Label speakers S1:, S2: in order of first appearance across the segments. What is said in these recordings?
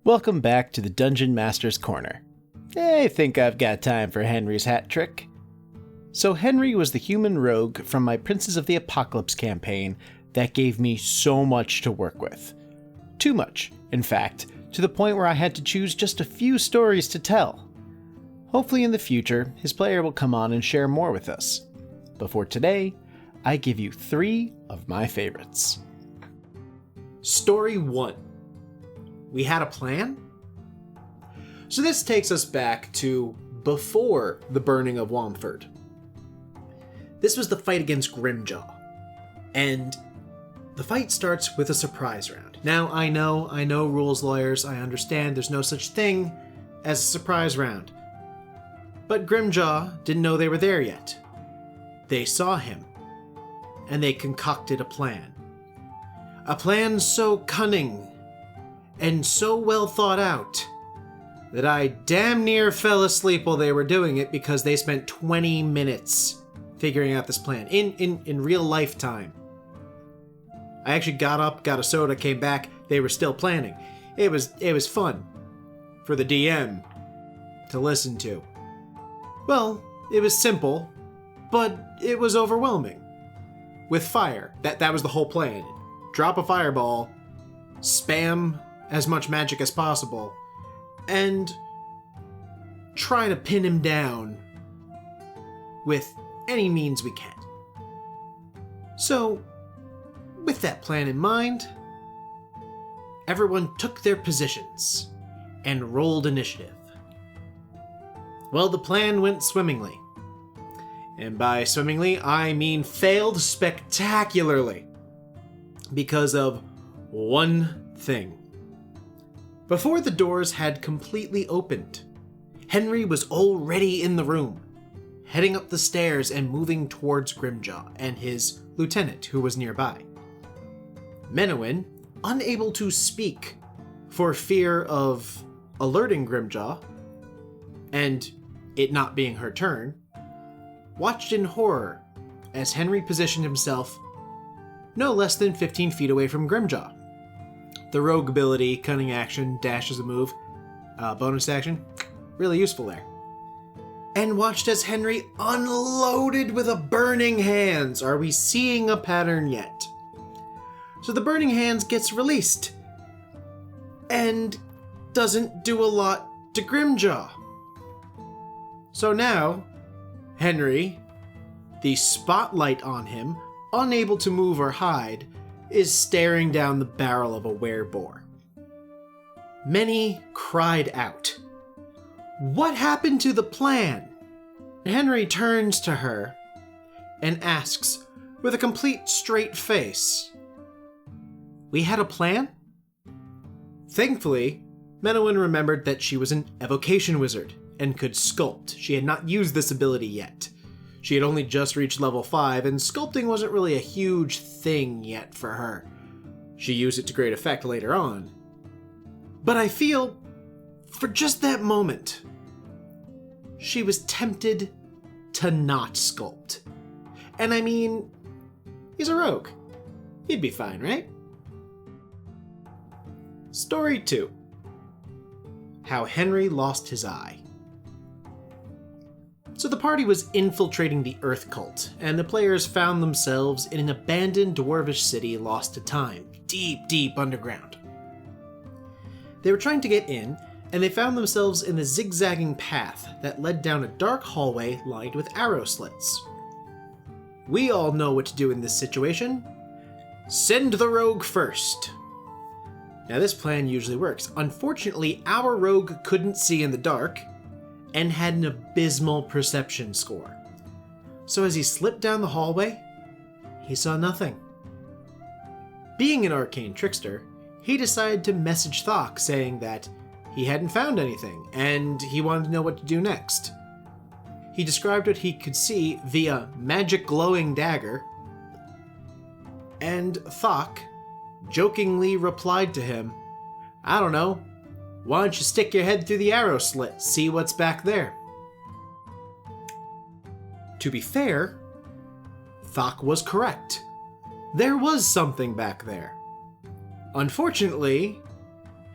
S1: Welcome back to the Dungeon Master's Corner. I think I've got time for Henry's hat trick. So Henry was the human rogue from my Princes of the Apocalypse campaign that gave me so much to work with. Too much, in fact, to the point where I had to choose just a few stories to tell. Hopefully in the future, his player will come on and share more with us. But for today, I give you 3 of my favorites. Story 1. We had a plan? So this takes us back to before the burning of Wamford. This was the fight against Grimjaw. And the fight starts with a surprise round. Now, I know rules lawyers, I understand there's no such thing as a surprise round. But Grimjaw didn't know they were there yet. They saw him, and they concocted a plan. A plan so cunning and so well thought out that I damn near fell asleep while they were doing it because they spent 20 minutes figuring out this plan in real life time. I actually got up, got a soda, came back. They were still planning. It was fun for the DM to listen to. Well, it was simple, but it was overwhelming. With fire, that was the whole plan. Drop a fireball, spam as much magic as possible, and try to pin him down with any means we can. So, with that plan in mind, everyone took their positions and rolled initiative. Well, the plan went swimmingly. And by swimmingly, I mean failed spectacularly because of one thing. Before the doors had completely opened, Henry was already in the room, heading up the stairs and moving towards Grimjaw and his lieutenant, who was nearby. Menowin, unable to speak for fear of alerting Grimjaw, and it not being her turn, watched in horror as Henry positioned himself no less than 15 feet away from Grimjaw. The rogue ability, cunning action, dash as a move, bonus action, really useful there. And watched as Henry unloaded with a burning hands. Are we seeing a pattern yet? So the burning hands gets released and doesn't do a lot to Grimjaw. So now, Henry, the spotlight on him, unable to move or hide, is staring down the barrel of a wereboar. Many cried out, "What happened to the plan?" Henry turns to her and asks, with a complete straight face, "We had a plan?" Thankfully, Menowin remembered that she was an evocation wizard and could sculpt. She had not used this ability yet. She had only just reached level 5, and sculpting wasn't really a huge thing yet for her. She used it to great effect later on. But I feel, for just that moment, she was tempted to not sculpt. And I mean, he's a rogue. He'd be fine, right? Story 2. How Henry lost his eye. So the party was infiltrating the Earth Cult, and the players found themselves in an abandoned dwarvish city lost to time, deep underground. They were trying to get in, and they found themselves in a zigzagging path that led down a dark hallway lined with arrow slits. We all know what to do in this situation. Send the rogue first. Now this plan usually works. Unfortunately, our rogue couldn't see in the dark, and had an abysmal perception score. So as he slipped down the hallway, he saw nothing. Being an arcane trickster, he decided to message Thok saying that he hadn't found anything, and he wanted to know what to do next. He described what he could see via magic glowing dagger, and Thok jokingly replied to him, "I don't know. Why don't you stick your head through the arrow slit, see what's back there?" To be fair, Thok was correct. There was something back there. Unfortunately,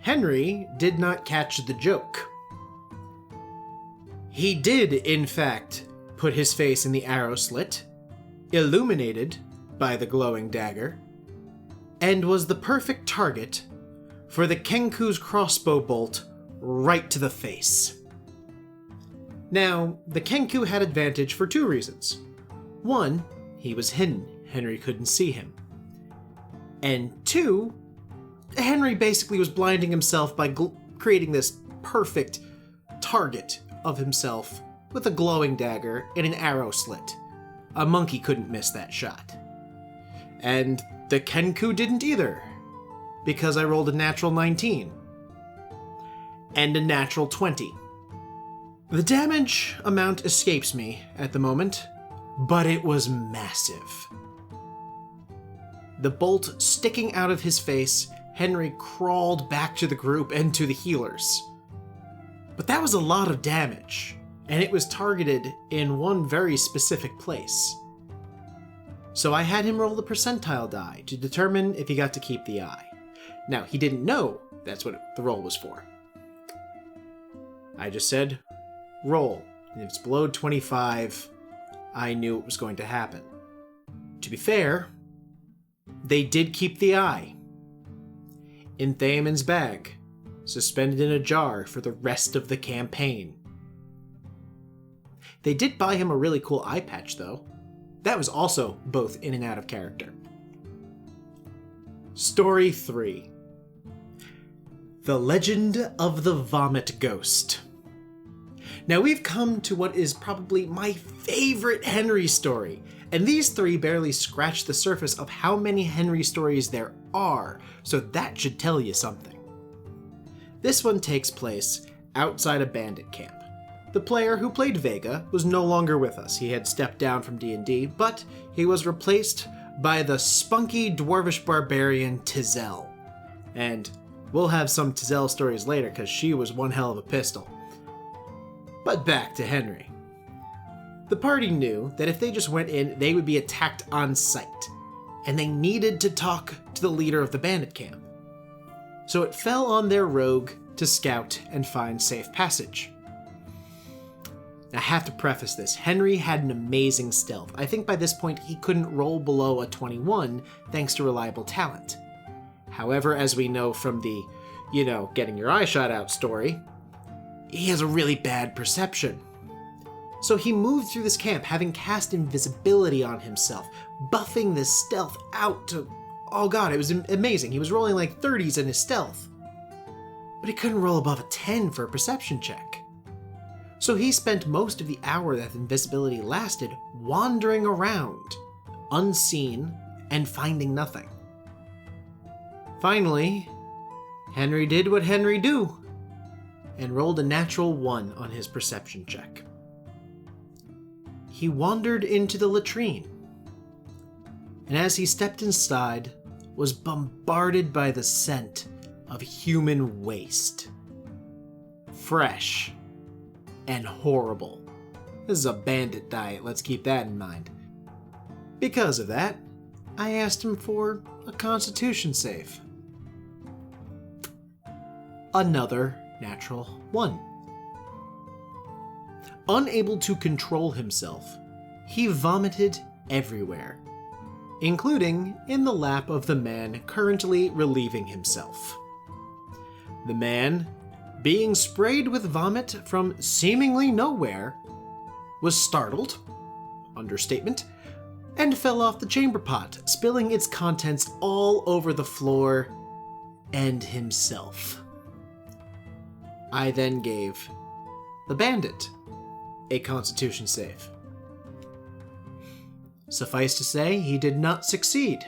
S1: Henry did not catch the joke. He did, in fact, put his face in the arrow slit, illuminated by the glowing dagger, and was the perfect target for the Kenku's crossbow bolt right to the face. Now, the Kenku had advantage for two reasons. One, he was hidden. Henry couldn't see him. And two, Henry basically was blinding himself by creating this perfect target of himself with a glowing dagger and an arrow slit. A monkey couldn't miss that shot. And the Kenku didn't either, because I rolled a natural 19 and a natural 20. The damage amount escapes me at the moment, but it was massive. The bolt sticking out of his face, Henry crawled back to the group and to the healers. But that was a lot of damage, and it was targeted in one very specific place. So I had him roll the percentile die to determine if he got to keep the eye. Now, he didn't know that's what the roll was for. I just said, roll. And if it's below 25, I knew it was going to happen. To be fair, they did keep the eye in Thaemon's bag, suspended in a jar for the rest of the campaign. They did buy him a really cool eye patch, though. That was also both in and out of character. Story 3. The Legend of the Vomit Ghost. Now we've come to what is probably my favorite Henry story, and these three barely scratch the surface of how many Henry stories there are, so that should tell you something. This one takes place outside a bandit camp. The player who played Vega was no longer with us. He had stepped down from D&D, but he was replaced by the spunky dwarvish barbarian Tizel. And we'll have some Tizel stories later, because she was one hell of a pistol. But back to Henry. The party knew that if they just went in, they would be attacked on sight, and they needed to talk to the leader of the bandit camp. So it fell on their rogue to scout and find safe passage. I have to preface this. Henry had an amazing stealth. I think by this point he couldn't roll below a 21 thanks to reliable talent. However, as we know from the, getting your eye shot out story, he has a really bad perception. So he moved through this camp having cast invisibility on himself, buffing this stealth out to... Oh god, it was amazing. He was rolling like 30s in his stealth. But he couldn't roll above a 10 for a perception check. So he spent most of the hour that invisibility lasted wandering around, unseen, and finding nothing. Finally, Henry did what Henry do, and rolled a natural 1 on his perception check. He wandered into the latrine, and as he stepped inside, was bombarded by the scent of human waste. Fresh and horrible. This is a bandit diet, let's keep that in mind. Because of that, I asked him for a constitution save. Another natural 1. Unable to control himself, he vomited everywhere, including in the lap of the man currently relieving himself. The man, being sprayed with vomit from seemingly nowhere, was startled, understatement, and fell off the chamber pot, spilling its contents all over the floor and himself. I then gave the bandit a constitution save. Suffice to say, he did not succeed.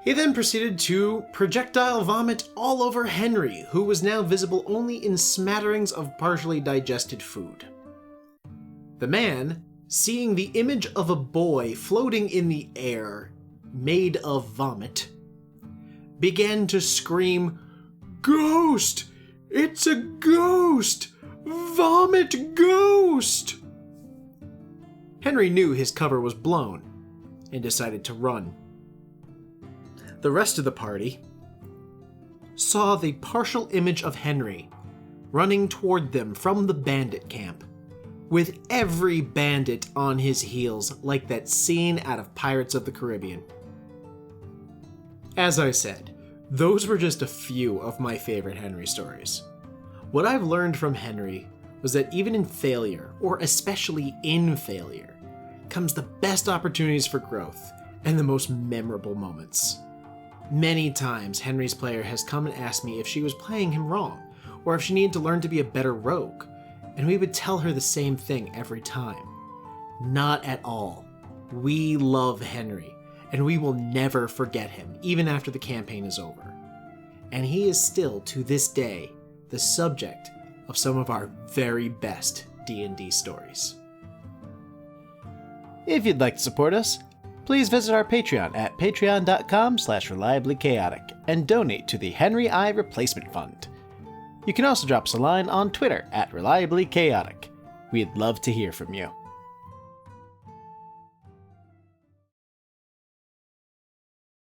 S1: He then proceeded to projectile vomit all over Henry, who was now visible only in smatterings of partially digested food. The man, seeing the image of a boy floating in the air, made of vomit, began to scream, "Ghost! It's a ghost! Vomit ghost!" Henry knew his cover was blown and decided to run. The rest of the party saw the partial image of Henry running toward them from the bandit camp, with every bandit on his heels like that scene out of Pirates of the Caribbean. As I said, those were just a few of my favorite Henry stories. What I've learned from Henry was that even in failure, or especially in failure, comes the best opportunities for growth and the most memorable moments. Many times, Henry's player has come and asked me if she was playing him wrong, or if she needed to learn to be a better rogue, and we would tell her the same thing every time. Not at all. We love Henry, and we will never forget him, even after the campaign is over. And he is still, to this day, the subject of some of our very best D&D stories. If you'd like to support us, please visit our Patreon at patreon.com/reliablychaotic and donate to the Henry I Replacement Fund. You can also drop us a line on Twitter at Reliably Chaotic. We'd love to hear from you.